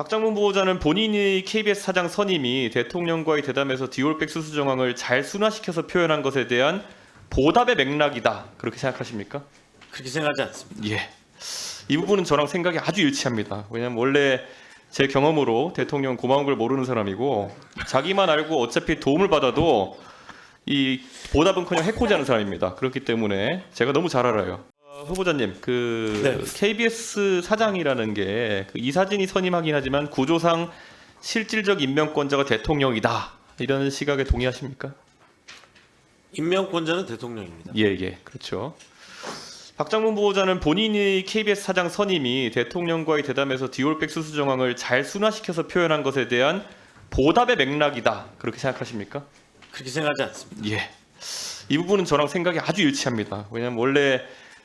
박장문 보호자는 본인이 KBS 사장 선임이 대통령과의 대담에서 디올백 수수 정황을 잘 순화시켜서 표현한 것에 대한 보답의 맥락이다. 그렇게 생각하십니까? 그렇게 생각하지 않습니다. 예. 이 부분은 저랑 생각이 아주 일치합니다. 왜냐하면 원래 제 경험으로 대통령 고마운 걸 모르는 사람이고 자기만 알고 어차피 도움을 받아도 이 보답은커녕 해코지하는 사람입니다. 그렇기 때문에 제가 너무 잘 알아요. 후보자님, 네. KBS 사장이라는 게 이사진이 선임하긴 하지만 구조상 실질적 임명권자가 대통령이다. 이런 시각에 동의하십니까? 임명권자는 대통령입니다. 예, 그렇죠. 박장문 보호자는 본인이 KBS 사장 선임이 대통령과의 대담에서 디올백 수수 정황을 잘 순화시켜서 표현한 것에 대한 보답의 맥락이다. 그렇게 생각하십니까? 그렇게 생각하지 않습니다. 예. 이 부분은 저랑 생각이 아주 일치합니다. 왜냐하면 원래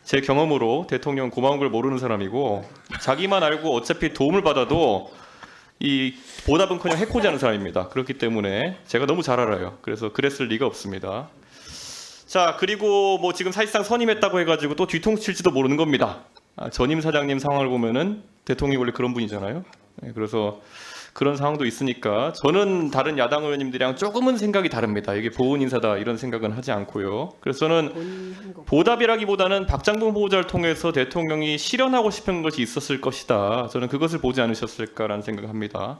제 경험으로 대통령 고마운 걸 모르는 사람이고 자기만 알고 어차피 도움을 받아도 이 보답은커녕 해코지하는 사람입니다. 그렇기 때문에 제가 너무 잘 알아요. 그래서 그랬을 리가 없습니다. 자, 그리고 뭐 지금 사실상 선임했다고 해가지고 또 뒤통수 칠지도 모르는 겁니다. 전임 사장님 상황을 보면은 대통령이 원래 그런 분이잖아요. 네, 그래서 그런 상황도 있으니까 저는 다른 야당 의원님들이랑 조금은 생각이 다릅니다. 이게 보훈 인사다 이런 생각은 하지 않고요. 그래서 저는 보답이라기보다는 박장문 보호자를 통해서 대통령이 실현하고 싶은 것이 있었을 것이다. 저는 그것을 보지 않으셨을까라는 생각합니다.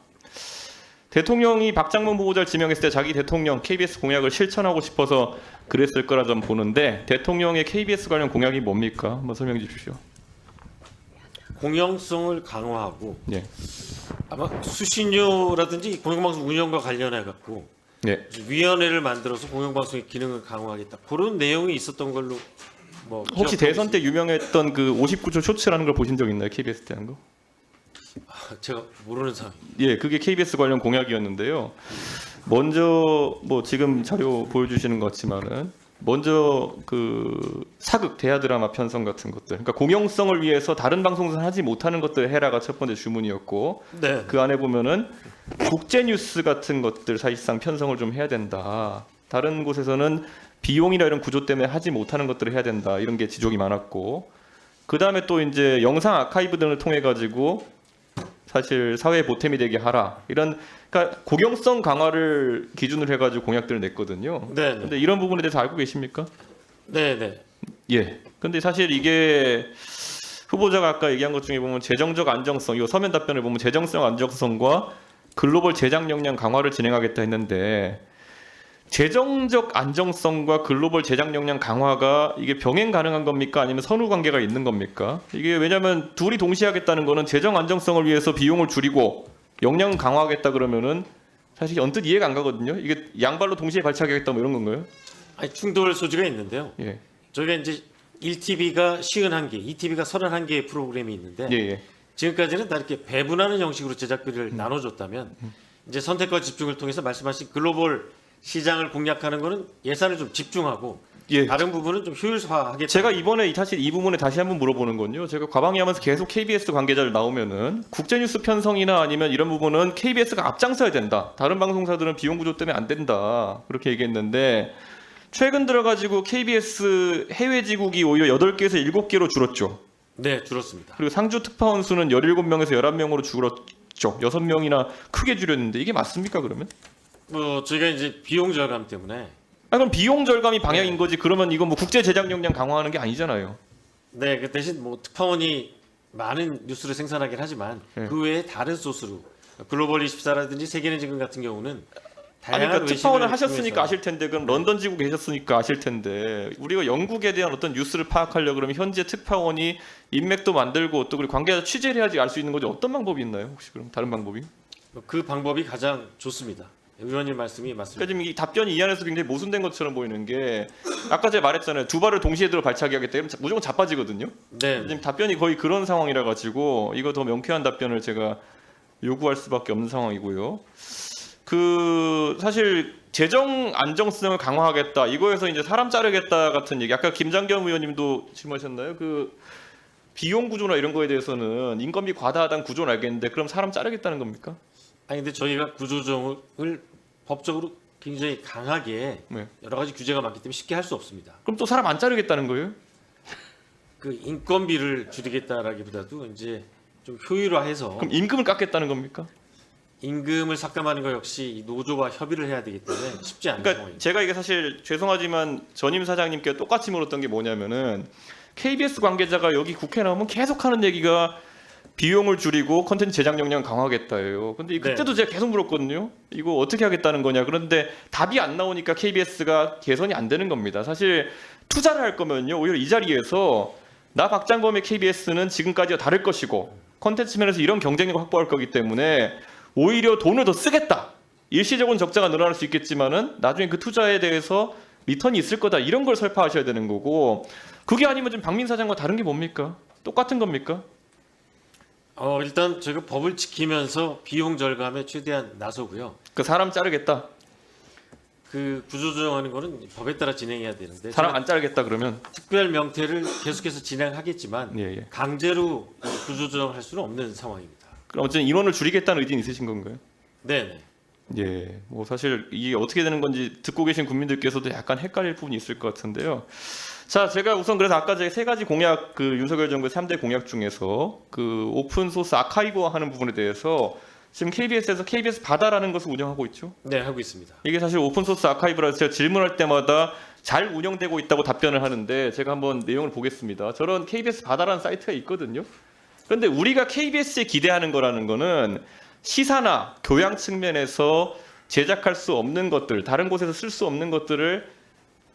대통령이 박장문 보호자를 지명했을 때 자기 대통령 KBS 공약을 실천하고 싶어서 그랬을 거라 좀 보는데 대통령의 KBS 관련 공약이 뭡니까? 한번 설명해 주십시오. 공영성을 강화하고 예. 아마 수신료라든지 공영방송 운영과 관련해 갖고 예. 위원회를 만들어서 공영방송의 기능을 강화하겠다. 그런 내용이 있었던 걸로 뭐 혹시 기억하고 대선 때 유명했던 그 59초 쇼츠라는 걸 보신 적 있나요? KBS 때 한 거? 있습니다. 제가 모르는 상황. 예, 그게 KBS 관련 공약이었는데요. 먼저 뭐 지금 자료 보여주시는 것 같지만은 먼저 그 사극 대하 드라마 편성 같은 것들, 그러니까 공영성을 위해서 다른 방송사는 하지 못하는 것들 해라가 첫 번째 주문이었고, 네. 그 안에 보면은 국제 뉴스 같은 것들 사실상 편성을 좀 해야 된다. 다른 곳에서는 비용이나 이런 구조 때문에 하지 못하는 것들을 해야 된다. 이런 게 지적이 많았고, 그 다음에 또 이제 영상 아카이브 등을 통해 가지고 사실 사회에 보탬이 되게 하라. 이런 그러니까 공영성 강화를 기준으로 해가지고 공약들을 냈거든요. 네. 근데 이런 부분에 대해서 알고 계십니까? 네. 예. 근데 사실 이게 후보자가 아까 얘기한 것 중에 보면 재정적 안정성, 이 서면 답변을 보면 재정성 안정성과 글로벌 제작 역량 강화를 진행하겠다 했는데 재정적 안정성과 글로벌 제작 역량 강화가 이게 병행 가능한 겁니까? 아니면 선후 관계가 있는 겁니까? 이게 왜냐하면 둘이 동시에 하겠다는 거는 재정 안정성을 위해서 비용을 줄이고 역량을 강화하겠다 그러면은 사실 언뜻 이해가 안 가거든요. 이게 양발로 동시에 발차기하겠다 뭐 이런 건가요? 아니, 충돌 소지가 있는데요. 예. 저희가 이제 1TV가 51개, 2TV가 31개의 프로그램이 있는데 예. 지금까지는 다 이렇게 배분하는 형식으로 제작비를 나눠줬다면 이제 선택과 집중을 통해서 말씀하신 글로벌 시장을 공략하는 거는 예산을 좀 집중하고 예. 다른 부분은 좀 효율화하겠다. 제가 이번에 사실 이 부분에 다시 한번 물어보는 건요. 제가 과방위하면서 계속 KBS 관계자를 나오면은 국제뉴스 편성이나 아니면 이런 부분은 KBS가 앞장서야 된다. 다른 방송사들은 비용 구조 때문에 안 된다. 그렇게 얘기했는데 최근 들어가지고 KBS 해외 지국이 오히려 8개에서 7개로 줄었죠. 네, 줄었습니다. 그리고 상주 특파원 수는 17명에서 11명으로 줄었죠. 6명이나 크게 줄였는데 이게 맞습니까 그러면? 뭐 저희가 이제 비용 절감 때문에 그럼 비용 절감이 방향인 거지. 그러면 이건 뭐 국제 제작 역량 강화하는 게 아니잖아요. 네, 그 대신 뭐 특파원이 많은 뉴스를 생산하긴 하지만 네. 그 외에 다른 소스로 글로벌 24라든지 세계는 지금 같은 경우는 아니 다양한 그러니까 특파원을 외신을 하셨으니까 통해서 아실 텐데 그럼 런던 지국 계셨으니까 아실 텐데 우리가 영국에 대한 어떤 뉴스를 파악하려 그러면 현재 특파원이 인맥도 만들고 또 그리고 관계자 취재를 해야지 알 수 있는 거지. 어떤 방법이 있나요? 혹시 그럼 다른 방법이? 그 방법이 가장 좋습니다. 의원님 말씀이 맞습니다. 그러니까 지금 이 답변이 이 안에서 굉장히 모순된 것처럼 보이는 게 아까 제가 말했잖아요. 두 발을 동시에 들어 발차기하겠다. 그러면 무조건 자빠지거든요. 네, 지금 답변이 거의 그런 상황이라 가지고 이거 더 명쾌한 답변을 제가 요구할 수밖에 없는 상황이고요. 그 사실 재정 안정성을 강화하겠다. 이거에서 이제 사람 자르겠다 같은 얘기. 아까 김장겸 의원님도 질문하셨나요? 그 비용 구조나 이런 거에 대해서는 인건비 과다하다는 구조는 알겠는데 그럼 사람 자르겠다는 겁니까? 아니 근데 저희가 구조조정을 법적으로 굉장히 강하게 네. 여러 가지 규제가 많기 때문에 쉽게 할 수 없습니다. 그럼 또 사람 안 자르겠다는 거예요? 그 인건비를 줄이겠다라기보다도 이제 좀 효율화해서 그럼 임금을 깎겠다는 겁니까? 임금을 삭감하는 것 역시 이 노조와 협의를 해야 되기 때문에 쉽지 않은 그러니까 상황입니다. 제가 이게 사실 죄송하지만 전임 사장님께 똑같이 물었던 게 뭐냐면은 KBS 관계자가 여기 국회 나오면 계속 하는 얘기가 비용을 줄이고 컨텐츠 제작 역량 강화하겠다예요. 근데 그때도 제가 계속 물었거든요. 이거 어떻게 하겠다는 거냐. 그런데 답이 안 나오니까 KBS가 개선이 안 되는 겁니다. 사실 투자를 할 거면요. 오히려 이 자리에서 나 박장범의 KBS는 지금까지와 다를 것이고 컨텐츠 면에서 이런 경쟁력을 확보할 거기 때문에 오히려 돈을 더 쓰겠다. 일시적으로 적자가 늘어날 수 있겠지만은 나중에 그 투자에 대해서 리턴이 있을 거다. 이런 걸 설파하셔야 되는 거고 그게 아니면 지금 박민 사장과 다른 게 뭡니까? 똑같은 겁니까? 일단 저희가 법을 지키면서 비용 절감에 최대한 나서고요. 그 사람 자르겠다. 그 구조조정하는 거는 법에 따라 진행해야 되는데 사람 안 자르겠다 그러면 특별 명태를 계속해서 진행하겠지만 예. 강제로 구조조정할 수는 없는 상황입니다. 그럼 어쨌든 인원을 줄이겠다는 의지는 있으신 건가요? 네네. 예. 뭐 사실 이게 어떻게 되는 건지 듣고 계신 국민들께서도 약간 헷갈릴 부분이 있을 것 같은데요. 자, 제가 우선 그래서 아까 제 세 가지 공약 그 윤석열 정부의 3대 공약 중에서 그 오픈 소스 아카이브화하는 부분에 대해서 지금 KBS에서 KBS 바다라는 것을 운영하고 있죠. 네, 하고 있습니다. 이게 사실 오픈 소스 아카이브라서 제가 질문할 때마다 잘 운영되고 있다고 답변을 하는데 제가 한번 내용을 보겠습니다. 저런 KBS 바다라는 사이트가 있거든요. 그런데 우리가 KBS에 기대하는 거라는 거는 시사나 교양 측면에서 제작할 수 없는 것들, 다른 곳에서 쓸 수 없는 것들을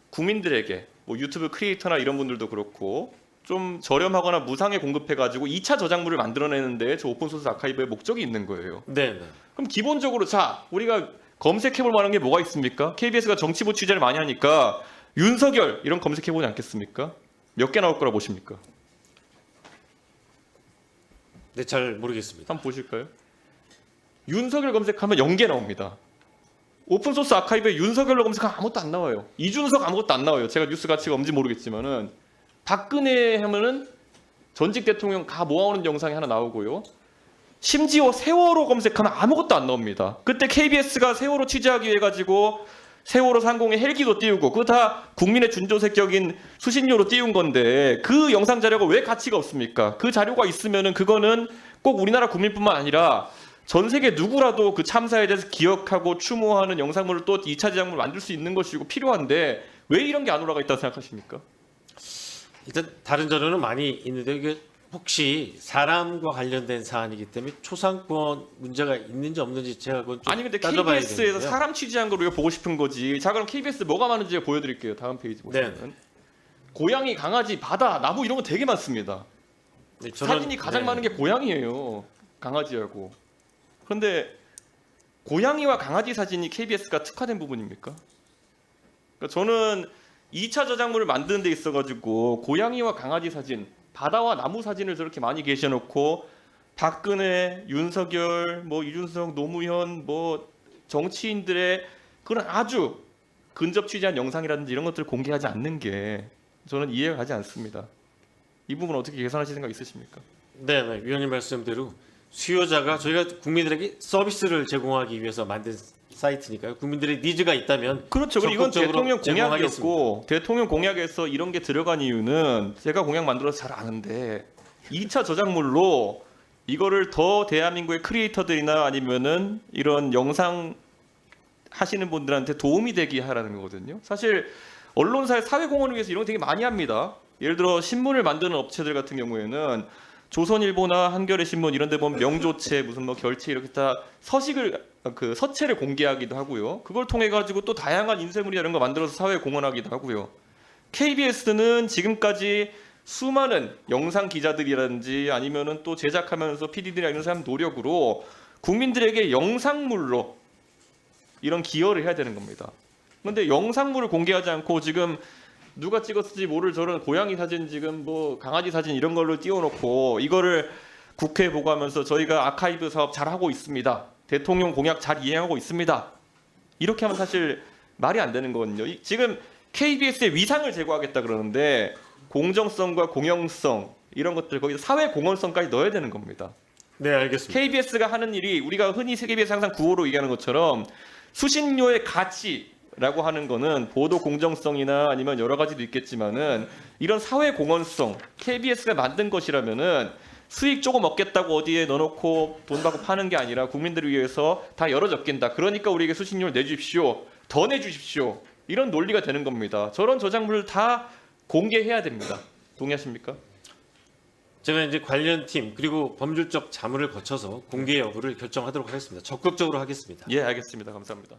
국민들에게 뭐 유튜브 크리에이터나 이런 분들도 그렇고 좀 저렴하거나 무상에 공급해가지고 2차 저작물을 만들어내는데 저 오픈소스 아카이브의 목적이 있는 거예요. 네. 그럼 기본적으로 자 우리가 검색해볼 만한 게 뭐가 있습니까? KBS가 정치부 취재를 많이 하니까 윤석열 이런 검색해보지 않겠습니까? 몇 개 나올 거라 보십니까? 네, 잘 모르겠습니다. 한번 보실까요? 윤석열 검색하면 0개 나옵니다. 오픈소스 아카이브에 윤석열로 검색하면 아무것도 안 나와요. 이준석 아무것도 안 나와요. 제가 뉴스 가치가 없는지 모르겠지만은 박근혜 하면은 전직 대통령 다 모아오는 영상이 하나 나오고요. 심지어 세월호 검색하면 아무것도 안 나옵니다. 그때 KBS가 세월호 취재하기 위해 가지고 세월호 상공에 헬기도 띄우고 그거 다 국민의 준조색격인 수신료로 띄운 건데 그 영상 자료가 왜 가치가 없습니까? 그 자료가 있으면은 그거는 꼭 우리나라 국민뿐만 아니라 전 세계 누구라도 그 참사에 대해서 기억하고 추모하는 영상물을 또 2차 제작물을 만들 수 있는 것이고 필요한데 왜 이런 게 안 올라가 있다고 생각하십니까? 일단 다른 자료는 많이 있는데 이게 혹시 사람과 관련된 사안이기 때문에 초상권 문제가 있는지 없는지 제가 그건 좀 아니 근데 따져봐야 KBS에서 되는데요. 사람 취재한 걸 우리가 보고 싶은 거지. 자 그럼 KBS 뭐가 많은지 제가 보여드릴게요. 다음 페이지 보시면 네. 고양이, 강아지, 바다, 나무 이런 거 되게 많습니다. 네, 사진이 가장 많은 게 고양이에요. 강아지하고. 그런데 고양이와 강아지 사진이 KBS가 특화된 부분입니까? 그러니까 저는 2차 저작물을 만드는 데 있어가지고 고양이와 강아지 사진, 바다와 나무 사진을 저렇게 많이 계셔놓고 박근혜, 윤석열, 뭐 이준석, 노무현, 뭐 정치인들의 그런 아주 근접 취재한 영상이라든지 이런 것들을 공개하지 않는 게 저는 이해가 가지 않습니다. 이 부분 어떻게 개선하실 생각 있으십니까? 네, 위원님 말씀대로 수요자가 저희가 국민들에게 서비스를 제공하기 위해서 만든 사이트니까요. 국민들의 니즈가 있다면 그렇죠. 그리고 이건 적극적으로 대통령 공약이었고 제공하겠습니다. 대통령 공약에서 이런 게 들어간 이유는 제가 공약 만들어서 잘 아는데 2차 저작물로 이거를 더 대한민국의 크리에이터들이나 아니면은 이런 영상 하시는 분들한테 도움이 되게 하라는 거거든요. 사실 언론사의 사회공헌을 위해서 이런 거 되게 많이 합니다. 예를 들어 신문을 만드는 업체들 같은 경우에는 조선일보나 한겨레 신문 이런 데 보면 명조체 무슨 뭐 결체 이렇게 다 서체를 공개하기도 하고요. 그걸 통해 가지고 또 다양한 인쇄물이 이런 거 만들어서 사회에 공헌하기도 하고요. KBS는 지금까지 수많은 영상 기자들이라든지 아니면은 또 제작하면서 PD들이나 이런 사람 노력으로 국민들에게 영상물로 이런 기여를 해야 되는 겁니다. 그런데 영상물을 공개하지 않고 지금 누가 찍었을지 모를 저런 고양이 사진 지금 뭐 강아지 사진 이런 걸로 띄워놓고 이거를 국회에 보고하면서 저희가 아카이브 사업 잘 하고 있습니다. 대통령 공약 잘 이행하고 있습니다. 이렇게 하면 사실 말이 안 되는 거거든요. 지금 KBS의 위상을 제고하겠다 그러는데 공정성과 공영성 이런 것들 거기서 사회 공헌성까지 넣어야 되는 겁니다. 네, 알겠습니다. KBS가 하는 일이 우리가 흔히 KBS 항상 구호로 얘기하는 것처럼 수신료의 가치라고 하는 거는 보도 공정성이나 아니면 여러 가지도 있겠지만은 이런 사회 공헌성 KBS가 만든 것이라면은 수익 조금 얻겠다고 어디에 넣어놓고 돈 받고 파는 게 아니라 국민들을 위해서 다 열어젖긴다. 그러니까 우리에게 수신료를 내주십시오. 더 내주십시오. 이런 논리가 되는 겁니다. 저런 저작물을 다 공개해야 됩니다. 동의하십니까? 제가 이제 관련 팀 그리고 법률적 자문을 거쳐서 공개 여부를 결정하도록 하겠습니다. 적극적으로 하겠습니다. 예, 알겠습니다. 감사합니다.